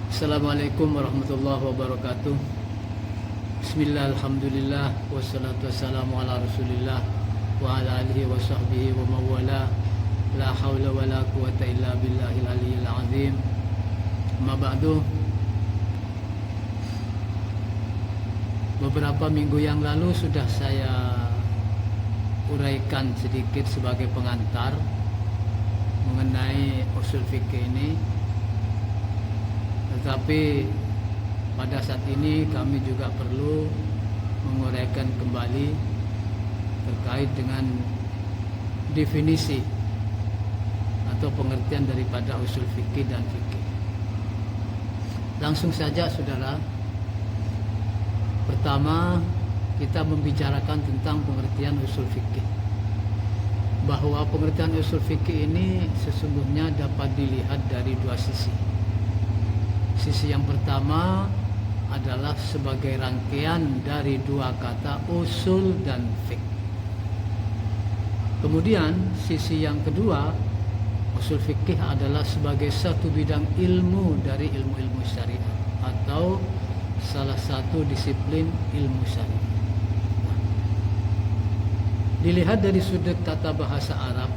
Assalamualaikum warahmatullahi wabarakatuh. Bismillah, alhamdulillah, wassalatu wassalamu ala rasulillah wa ala alihi wa sahbihi wa mawala. La hawla wa la quwata illa billahil aliyyil azim. Ma ba'du. Beberapa minggu yang lalu sudah saya uraikan sedikit sebagai pengantar mengenai usul fikih ini. Tetapi pada saat ini kami juga perlu menguraikan kembali terkait dengan definisi atau pengertian daripada usul fikih dan fikih. Langsung saja saudara. Pertama, kita membicarakan tentang pengertian usul fikih. Bahwa pengertian usul fikih ini sesungguhnya dapat dilihat dari dua sisi. Sisi yang pertama adalah sebagai rangkaian dari dua kata usul dan fiqh. Kemudian sisi yang kedua, usul fikih adalah sebagai satu bidang ilmu dari ilmu-ilmu syariat atau salah satu disiplin ilmu syariat. Dilihat dari sudut tata bahasa Arab,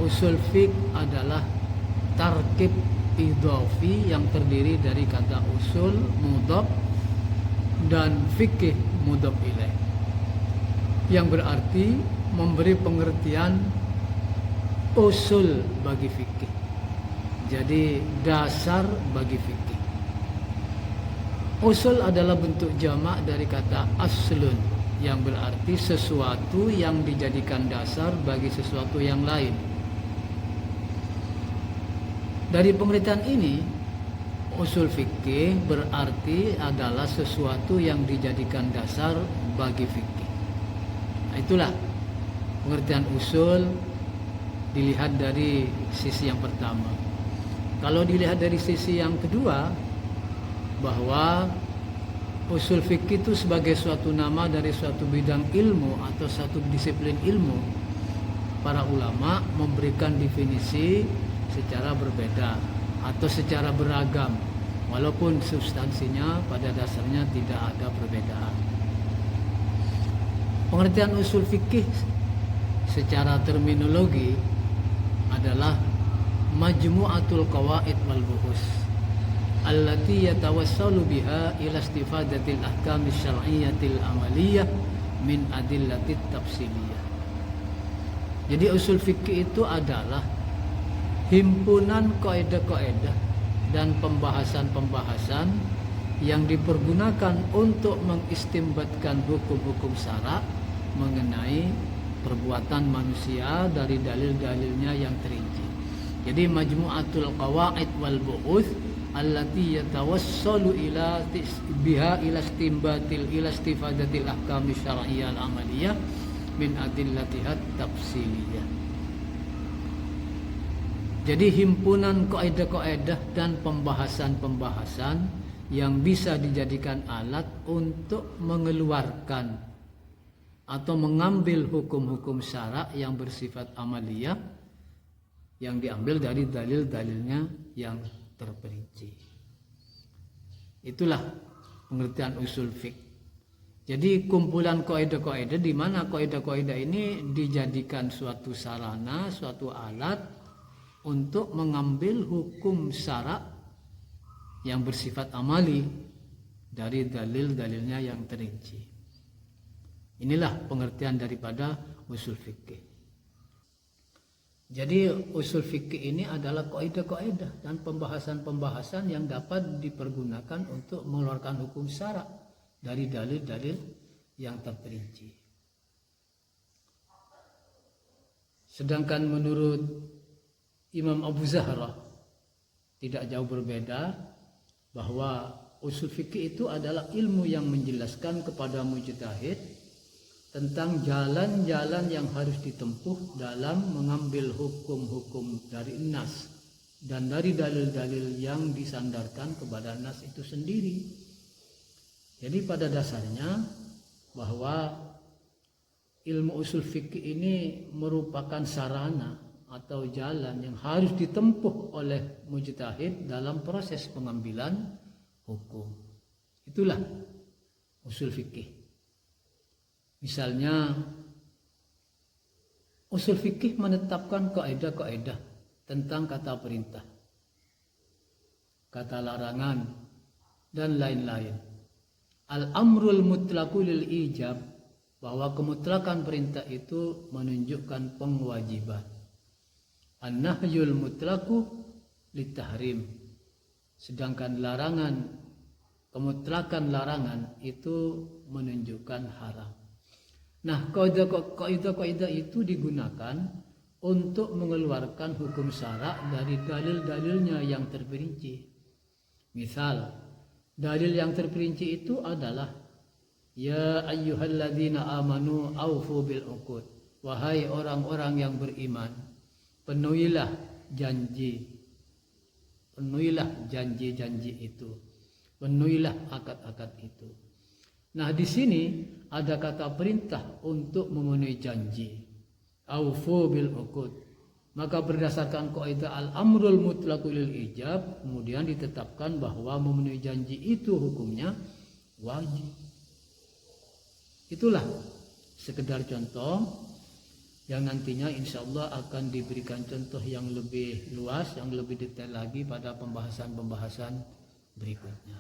usul fiqh adalah tarkib idhofi yang terdiri dari kata usul mudhaf dan fikih mudhaf ilaih, yang berarti memberi pengertian usul bagi fikih, jadi dasar bagi fikih. Usul adalah bentuk jamak dari kata aslun, yang berarti sesuatu yang dijadikan dasar bagi sesuatu yang lain. Dari pengertian ini, usul fikih berarti adalah sesuatu yang dijadikan dasar bagi fikih. Nah, itulah pengertian usul dilihat dari sisi yang pertama. Kalau dilihat dari sisi yang kedua, bahwa usul fikih itu sebagai suatu nama dari suatu bidang ilmu atau satu disiplin ilmu, para ulama memberikan definisi secara berbeda atau secara beragam, walaupun substansinya pada dasarnya tidak ada perbedaan. Pengertian usul fikih secara terminologi adalah majmu'atul qawaid wal buhus allati yatawassalu biha ila istifadatil ahkam syar'iyyatil amaliyah min adillatit tafsiliyah. Jadi usul fikih itu adalah himpunan kaidah-kaidah dan pembahasan-pembahasan yang dipergunakan untuk mengistimbatkan hukum-hukum syara' mengenai perbuatan manusia dari dalil-dalilnya yang terinci. Jadi majmu'atul qawaid wal bu'uth allati yatawassalu ila biha ila istifadatil ahkam syar'iyyah al-amaliyah min adillatihat tafsiliyah. Jadi himpunan kaidah-kaidah dan pembahasan-pembahasan yang bisa dijadikan alat untuk mengeluarkan atau mengambil hukum-hukum syara' yang bersifat amaliyah yang diambil dari dalil-dalilnya yang terperinci. Itulah pengertian usul fiqh. Jadi kumpulan kaidah-kaidah di mana kaidah-kaidah ini dijadikan suatu sarana, suatu alat untuk mengambil hukum syara' yang bersifat amali dari dalil-dalilnya yang terinci. Inilah pengertian daripada usul fikih. Jadi usul fikih ini adalah kaidah-kaidah dan pembahasan-pembahasan yang dapat dipergunakan untuk mengeluarkan hukum syara' dari dalil-dalil yang terperinci. Sedangkan menurut Imam Abu Zahra tidak jauh berbeda, bahwa usul fikih itu adalah ilmu yang menjelaskan kepada mujtahid tentang jalan-jalan yang harus ditempuh dalam mengambil hukum-hukum dari nas dan dari dalil-dalil yang disandarkan kepada nas itu sendiri. Jadi pada dasarnya bahwa ilmu usul fikih ini merupakan sarana atau jalan yang harus ditempuh oleh mujtahid dalam proses pengambilan hukum. Itulah usul fikih. Misalnya usul fikih menetapkan kaidah-kaidah tentang kata perintah, kata larangan, dan lain-lain. Al-amrul mutlaqu lil ijab, bahwa kemutlakan perintah itu menunjukkan pengwajiban. An-nahyul mutlaqu litahrim, sedangkan kemutlakan larangan itu menunjukkan haram. Nah, kaidah-kaidah itu digunakan untuk mengeluarkan hukum syara' dari dalil-dalilnya yang terperinci. Misal, dalil yang terperinci itu adalah ya ayyuhalladzina amanu aufu bil uqud. Wahai orang-orang yang beriman, penuhilah janji-janji itu. Penuhilah akad-akad itu. Nah, di sini ada kata perintah untuk memenuhi janji. Aufu bil uqud. Maka berdasarkan kaidah al-amrul mutlaqu lil ijab, kemudian ditetapkan bahwa memenuhi janji itu hukumnya wajib. Itulah sekedar contoh yang nantinya insya Allah akan diberikan contoh yang lebih luas, yang lebih detail lagi pada pembahasan-pembahasan berikutnya.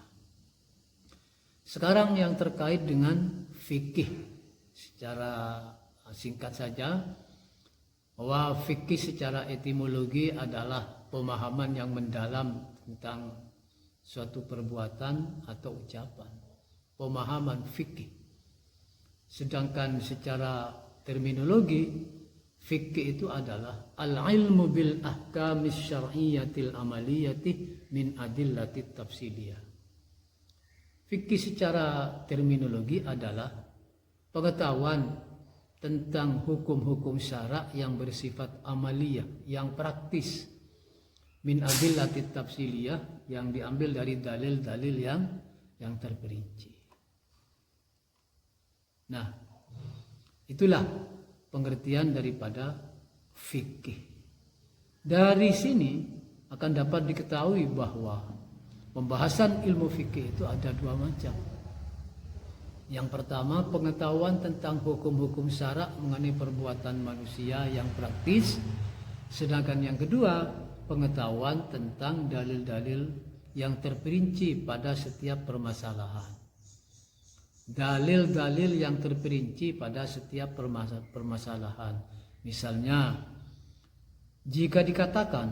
Sekarang yang terkait dengan fikih, secara singkat saja, bahwa fikih secara etimologi adalah pemahaman yang mendalam tentang suatu perbuatan atau ucapan. Pemahaman fikih. Sedangkan secara terminologi, fikih itu adalah al-ilmu bil ahkamis syar'iyyatil amaliyati min adillatit tafsiliyah. Fikih secara terminologi adalah pengetahuan tentang hukum-hukum syara' yang bersifat amaliyah, yang praktis, min adillatit tafsiliyah, yang diambil dari dalil-dalil yang terperinci. Nah, itulah pengertian daripada fikih. Dari sini akan dapat diketahui bahwa pembahasan ilmu fikih itu ada dua macam. Yang pertama, pengetahuan tentang hukum-hukum syara' mengenai perbuatan manusia yang praktis. Sedangkan yang kedua, pengetahuan tentang dalil-dalil yang terperinci pada setiap permasalahan. Dalil-dalil yang terperinci pada setiap permasalahan. Misalnya, jika dikatakan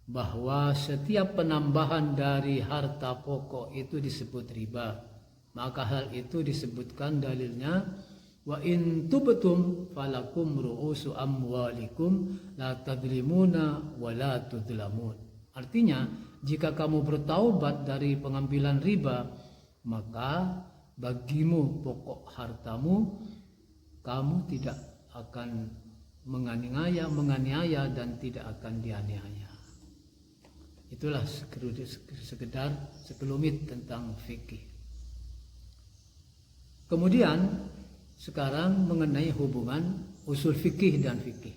bahwa setiap penambahan dari harta pokok itu disebut riba, maka hal itu disebutkan dalilnya wa in tubtum falakum ru'usu amwalikum la tadlimuna wa la tudlamun. Artinya, jika kamu bertaubat dari pengambilan riba, maka bagimu pokok hartamu, kamu tidak akan menganiaya dan tidak akan dianiaya. Itulah sekedar sekelumit tentang fikih. Kemudian sekarang mengenai hubungan usul fikih dan fikih.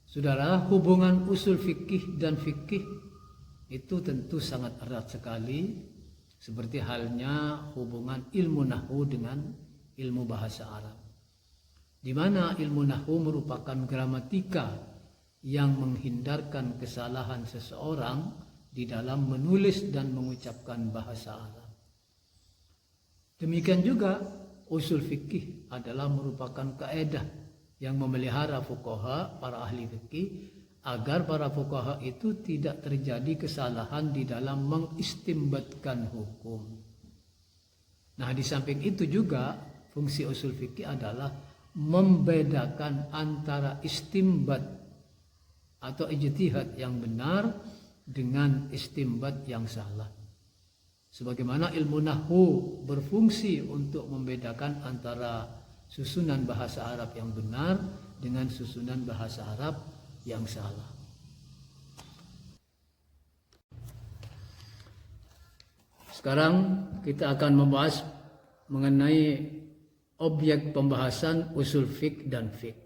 Saudara, hubungan usul fikih dan fikih itu tentu sangat erat sekali, seperti halnya hubungan ilmu nahwu dengan ilmu bahasa Arab, di mana ilmu nahwu merupakan gramatika yang menghindarkan kesalahan seseorang di dalam menulis dan mengucapkan bahasa Arab. Demikian juga usul fikih adalah merupakan kaidah yang memelihara fuqaha, para ahli fikih, agar para fuqaha itu tidak terjadi kesalahan di dalam mengistimbatkan hukum. Nah, di samping itu juga fungsi usul fikih adalah membedakan antara istimbat atau ijtihad yang benar dengan istimbat yang salah. Sebagaimana ilmu nahwu berfungsi untuk membedakan antara susunan bahasa Arab yang benar dengan susunan bahasa Arab yang salah. Sekarang kita akan membahas mengenai objek pembahasan usul fiqh dan fiqh.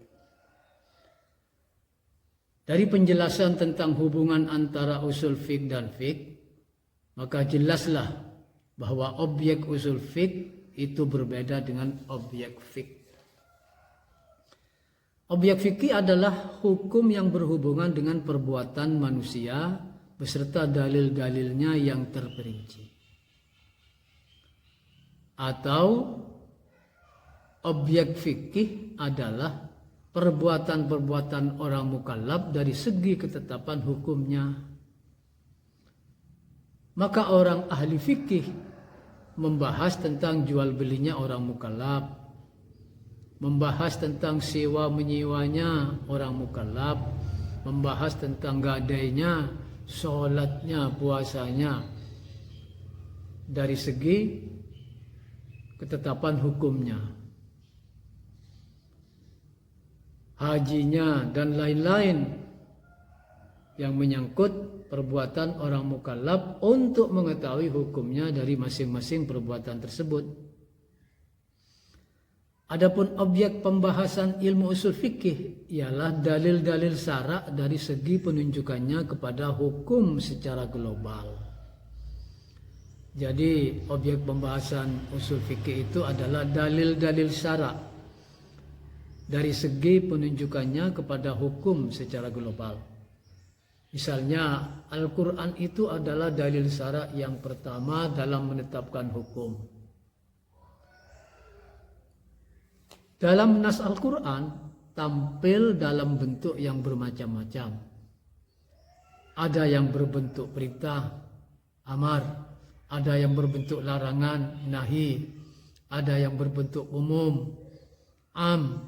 Dari penjelasan tentang hubungan antara usul fiqh dan fiqh, maka jelaslah bahwa objek usul fiqh itu berbeda dengan objek fiqh. Objek fikih adalah hukum yang berhubungan dengan perbuatan manusia beserta dalil-dalilnya yang terperinci. Atau objek fikih adalah perbuatan-perbuatan orang mukallaf dari segi ketetapan hukumnya. Maka orang ahli fikih membahas tentang jual belinya orang mukallaf, membahas tentang sewa menyewanya orang mukallaf, membahas tentang gadainya, sholatnya, puasanya dari segi ketetapan hukumnya, hajinya dan lain-lain yang menyangkut perbuatan orang mukallaf untuk mengetahui hukumnya dari masing-masing perbuatan tersebut. Adapun objek pembahasan ilmu usul fikih ialah dalil-dalil syara' dari segi penunjukannya kepada hukum secara global. Jadi objek pembahasan usul fikih itu adalah dalil-dalil syara' dari segi penunjukannya kepada hukum secara global. Misalnya Al-Quran itu adalah dalil syara' yang pertama dalam menetapkan hukum. Dalam nas Al-Quran tampil dalam bentuk yang bermacam-macam. Ada yang berbentuk perintah, amar, ada yang berbentuk larangan, nahi, ada yang berbentuk umum, am,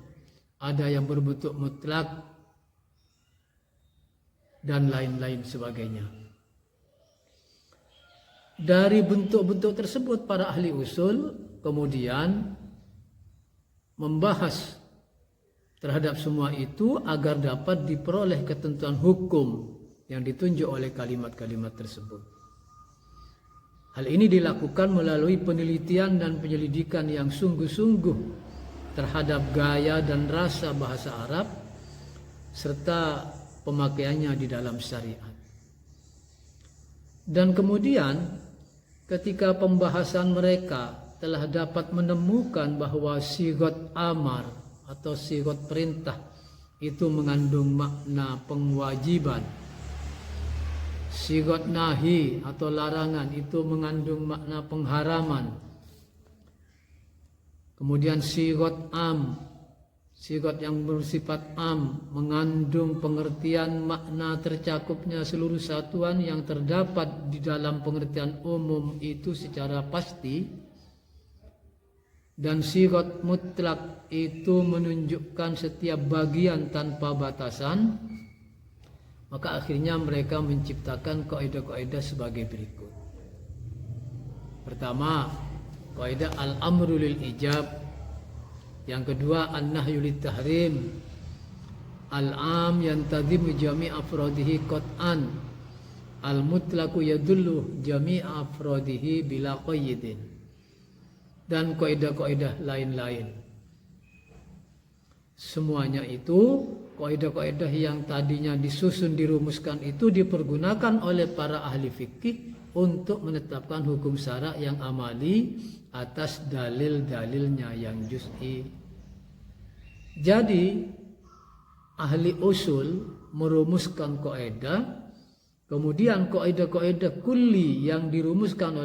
ada yang berbentuk mutlak, dan lain-lain sebagainya. Dari bentuk-bentuk tersebut para ahli usul kemudian membahas terhadap semua itu agar dapat diperoleh ketentuan hukum yang ditunjuk oleh kalimat-kalimat tersebut. Hal ini dilakukan melalui penelitian dan penyelidikan yang sungguh-sungguh terhadap gaya dan rasa bahasa Arab serta pemakaiannya di dalam syariat. Dan kemudian ketika pembahasan mereka telah dapat menemukan bahwa sigot amar atau sigot perintah itu mengandung makna pengwajiban, sigot nahi atau larangan itu mengandung makna pengharaman, kemudian sigot am, sigot yang bersifat am mengandung pengertian makna tercakupnya seluruh satuan yang terdapat di dalam pengertian umum itu secara pasti, dan sigot mutlak itu menunjukkan setiap bagian tanpa batasan, maka akhirnya mereka menciptakan kaidah-kaidah sebagai berikut. Pertama, kaidah al-amru lil ijab. Yang kedua, an-nahyu lit tahrim. Al-am yantazim jami' afradihi qat'an. Al-mutlaqu yadullu jami' afradihi bila qayyidin. Dan kaidah-kaidah lain-lain. Semuanya itu kaidah-kaidah yang tadinya disusun dirumuskan itu dipergunakan oleh para ahli fikih untuk menetapkan hukum syara' yang amali atas dalil-dalilnya yang juz'i. Jadi ahli usul merumuskan kaidah, kemudian kaidah-kaidah kulli yang dirumuskan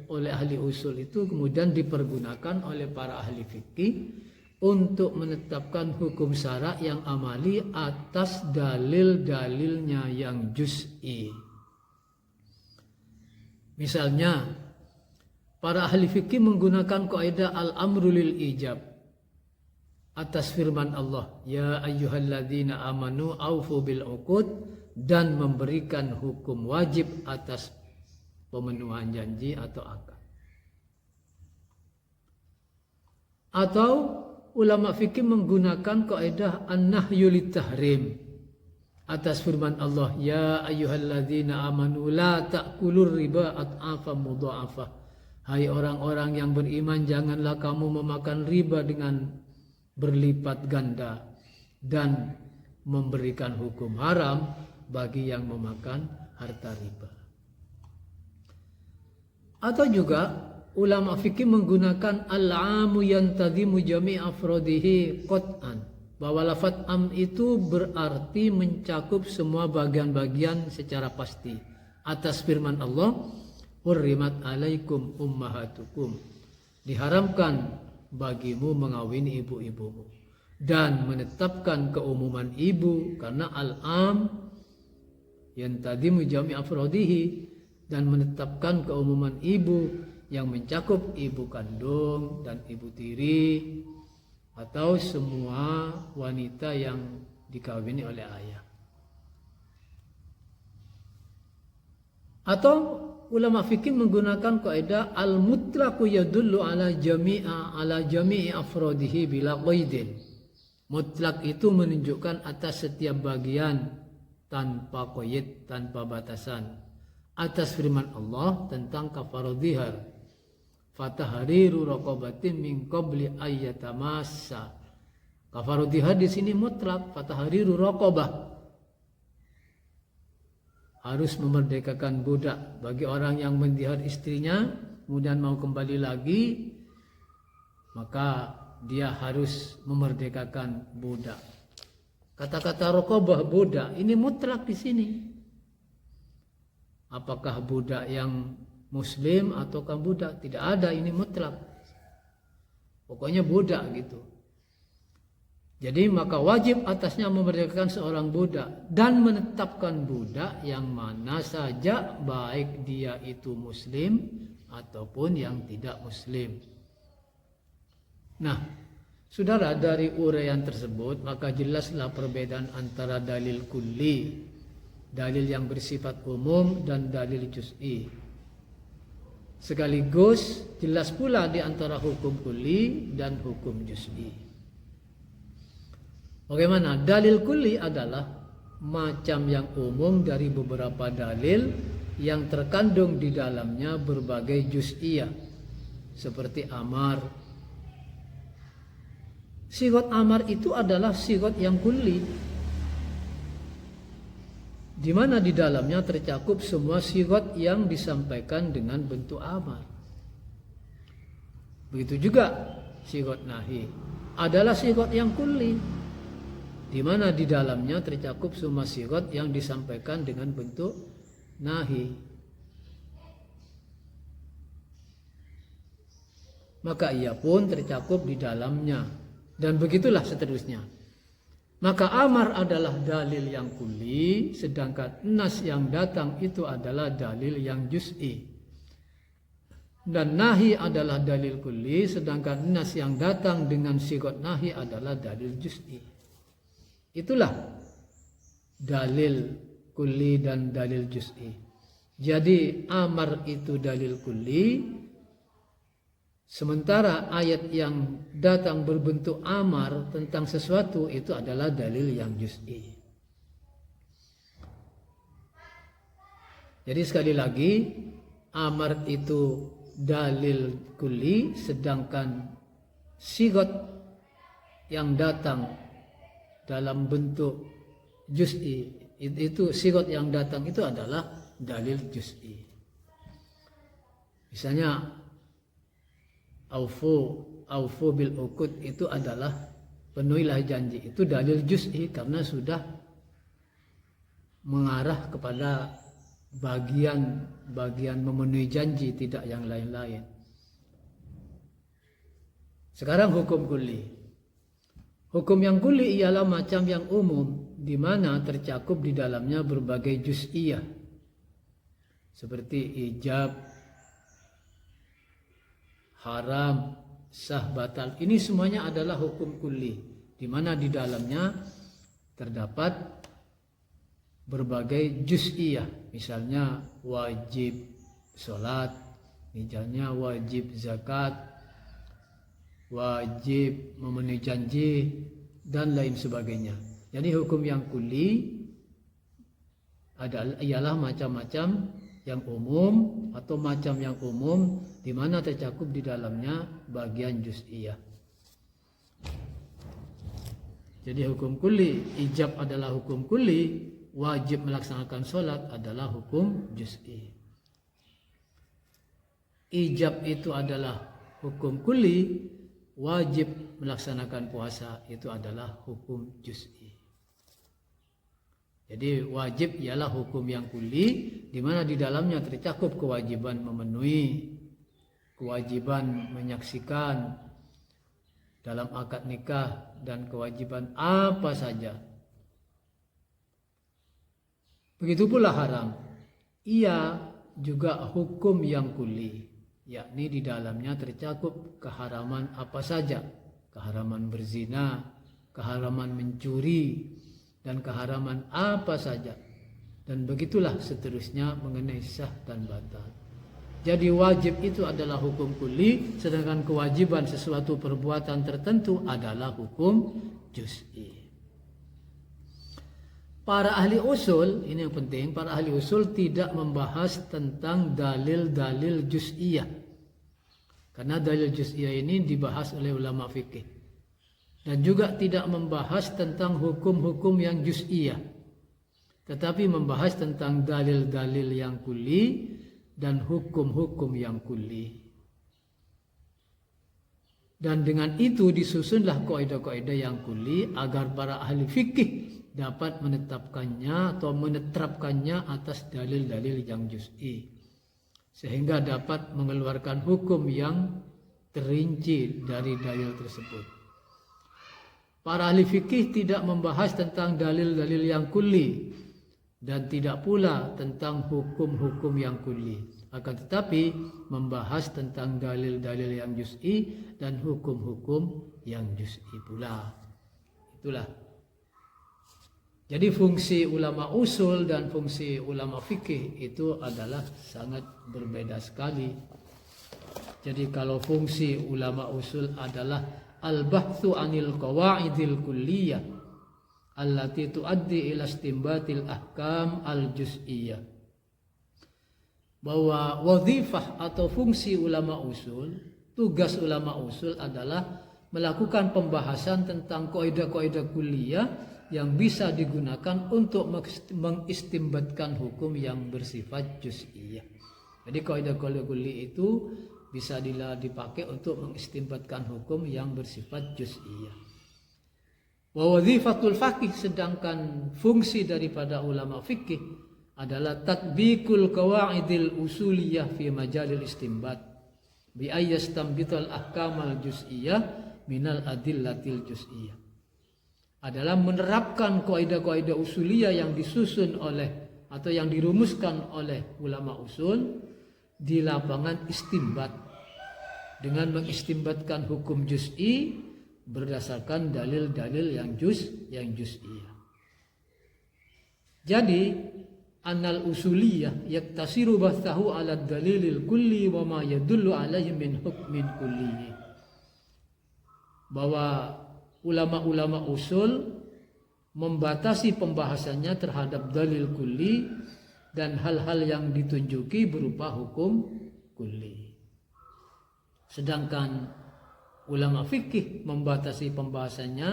oleh ahli usul itu kemudian dipergunakan oleh para ahli fikih untuk menetapkan hukum syara' yang amali atas dalil-dalilnya yang juz'i. Misalnya, para ahli fikih menggunakan kaidah al-amru lil ijab atas firman Allah, ya ayyuhalladzina amanu aufu bil uqud, dan memberikan hukum wajib atas pemenuhan janji atau akad. Atau ulama fikih menggunakan kaidah an-nahyu lit tahrim atas firman Allah, ya ayyuhalladzina amanu la ta'kulur riba ad'afa mudha'afa. Hai orang-orang yang beriman, janganlah kamu memakan riba dengan berlipat ganda. Dan memberikan hukum haram bagi yang memakan harta riba. Atau juga ulama fikih menggunakan al-amu yantadhimu jami' afrodihi qat'an, bahwa lafaz am itu berarti mencakup semua bagian-bagian secara pasti atas firman Allah, hurrimat alaikum ummahatukum, diharamkan bagimu mengawini ibu-ibumu, dan menetapkan keumuman ibu karena al-am yantadhimu jami' afrodihi, dan menetapkan keumuman ibu yang mencakup ibu kandung dan ibu tiri atau semua wanita yang dikawini oleh ayah. Atau ulama fikih menggunakan kaidah al-mutlaqu yadullu ala jami'i afrodihi bila qaidin. Mutlak itu menunjukkan atas setiap bagian tanpa qaid, tanpa batasan. Atas firman Allah tentang kafarah zihar, fatahriru raqabatin min qabli ayyatamassa. Kafarah zihar di sini mutlak, fatahriru raqabah, harus memerdekakan budak. Bagi orang yang mendihar istrinya kemudian mau kembali lagi, maka dia harus memerdekakan budak. Kata-kata raqabah, budak, ini mutlak di sini. Apakah budak yang muslim ataukah budak? Tidak ada, ini mutlak. Pokoknya budak gitu. Jadi maka wajib atasnya memerdekakan seorang budak dan menetapkan budak yang mana saja, baik dia itu muslim ataupun yang tidak muslim. Nah, saudara, dari uraian tersebut maka jelaslah perbedaan antara dalil kulli, dalil yang bersifat umum, dan dalil juz'i. Sekaligus jelas pula di antara hukum kulli dan hukum juz'i. Bagaimana? Dalil kulli adalah macam yang umum dari beberapa dalil yang terkandung di dalamnya berbagai juz'iyah, seperti amar. Sigot amar itu adalah sigot yang kulli, di mana di dalamnya tercakup semua sigot yang disampaikan dengan bentuk amar. Begitu juga sigot nahi adalah sigot yang kulli, di mana di dalamnya tercakup semua sigot yang disampaikan dengan bentuk nahi. Maka ia pun tercakup di dalamnya, dan begitulah seterusnya. Maka amar adalah dalil yang kulli, sedangkan nas yang datang itu adalah dalil yang juz'i. Dan nahi adalah dalil kulli, sedangkan nas yang datang dengan sigot nahi adalah dalil juz'i. Itulah dalil kulli dan dalil juz'i. Jadi amar itu dalil kulli, sementara ayat yang datang berbentuk amar tentang sesuatu itu adalah dalil yang juz'i. Jadi sekali lagi, amar itu dalil kulli, sedangkan sigot yang datang dalam bentuk juz'i, itu sigot yang datang itu adalah dalil juz'i. Misalnya aufu bil uqud itu adalah penuhilah janji, itu dalil juz'i karena sudah mengarah kepada bagian memenuhi janji, tidak yang lain-lain. Sekarang hukum kulli. Hukum yang kulli ialah macam yang umum, di mana tercakup di dalamnya berbagai juz'iyah, seperti ijab, haram, sah, batal. Ini semuanya adalah hukum kulli, di mana di dalamnya terdapat berbagai juz'iyah. Misalnya wajib sholat, misalnya wajib zakat, wajib memenuhi janji, dan lain sebagainya. Jadi hukum yang kulli ialah macam-macam yang umum atau macam yang umum di mana tercakup di dalamnya bagian juz'iyah. Jadi hukum kulli, ijab adalah hukum kulli, wajib melaksanakan sholat adalah hukum juz'i. Ijab itu adalah hukum kulli, wajib melaksanakan puasa itu adalah hukum juz'i. Jadi wajib ialah hukum yang kulli, di mana di dalamnya tercakup kewajiban memenuhi, kewajiban menyaksikan dalam akad nikah, dan kewajiban apa saja. Begitu pula haram, ia juga hukum yang kulli, yakni di dalamnya tercakup keharaman apa saja, keharaman berzina, keharaman mencuri, dan keharaman apa saja. Dan begitulah seterusnya mengenai sah dan batal. Jadi wajib itu adalah hukum kulli, sedangkan kewajiban sesuatu perbuatan tertentu adalah hukum juz'i. Para ahli usul, ini yang penting, para ahli usul tidak membahas tentang dalil-dalil juz'iyah. Karena dalil juz'iyah ini dibahas oleh ulama fikih. Dan juga tidak membahas tentang hukum-hukum yang juz'iyah. Tetapi membahas tentang dalil-dalil yang kulli dan hukum-hukum yang kulli. Dan dengan itu disusunlah kaidah-kaidah yang kulli agar para ahli fikih dapat menetapkannya atau menerapkannya atas dalil-dalil yang juz'i, sehingga dapat mengeluarkan hukum yang terinci dari dalil tersebut. Para ahli fikih tidak membahas tentang dalil-dalil yang kulli dan tidak pula tentang hukum-hukum yang kulli, akan tetapi membahas tentang dalil-dalil yang juz'i dan hukum-hukum yang juz'i pula. Itulah. Jadi fungsi ulama usul dan fungsi ulama fikih itu adalah sangat berbeda sekali. Jadi kalau fungsi ulama usul adalah al-bahthu anil qawaidil kulliyah allati tuaddi ila istinbatil ahkam al-juz'iyah, bahwa wazifah atau fungsi ulama usul, tugas ulama usul adalah melakukan pembahasan tentang kaidah-kaidah kulliyah yang bisa digunakan untuk mengistimbatkan hukum yang bersifat juz'iyah. Jadi kaidah-kaidah kulli itu bisa dipakai untuk mengistimbatkan hukum yang bersifat juz'iyah. Wa wazifatul faqih, sedangkan fungsi daripada ulama fikih adalah tatbiqul qawaidil usuliyah fi majalil istinbat bi ayyastambital ahkamal juz'iyah minal adillatil juz'iyah, adalah menerapkan kaidah-kaidah usuliyah yang disusun oleh atau yang dirumuskan oleh ulama usul di lapangan istinbat dengan mengistimbatkan hukum juz'i berdasarkan dalil-dalil yang juz'iyah. Jadi anal usuliyah yaktasiru bahthahu ala dalilil kulli wa ma yadullu alaihi min hukmin kulli, bahwa ulama-ulama usul membatasi pembahasannya terhadap dalil kulli dan hal-hal yang ditunjuki berupa hukum kulli. Sedangkan ulama fikih membatasi pembahasannya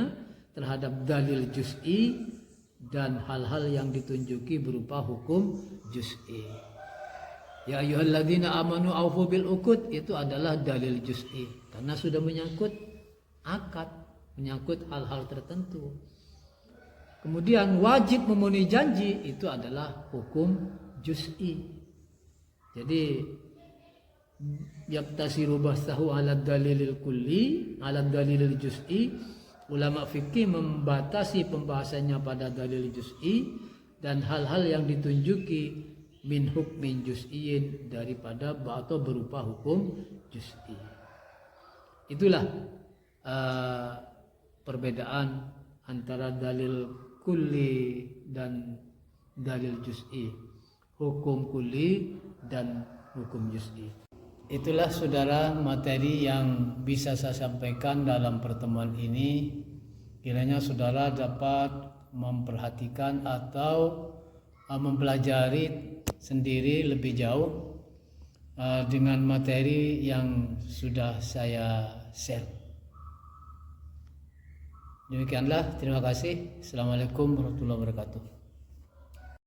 terhadap dalil juz'i dan hal-hal yang ditunjuki berupa hukum juz'i. Ya ayyuhalladzina amanu aufu bil uqud, itu adalah dalil juz'i karena sudah menyangkut akad, menyangkut hal-hal tertentu. Kemudian wajib memenuhi janji, itu adalah hukum juz'i. Jadi yaktasiru bastahu ala dalilil kulli ala dalilil juz'i, ulama fikih membatasi pembahasannya pada dalil juz'i dan hal-hal yang ditunjuki min hukmin juz'iyyin, daripada atau berupa hukum juz'i. Itulah perbedaan antara dalil kulli dan dalil juz'i, hukum kulli dan hukum juz'i. Itulah saudara materi yang bisa saya sampaikan dalam pertemuan ini. Kiranya saudara dapat memperhatikan atau mempelajari sendiri lebih jauh dengan materi yang sudah saya share. Demikianlah, terima kasih. Assalamualaikum warahmatullahi wabarakatuh.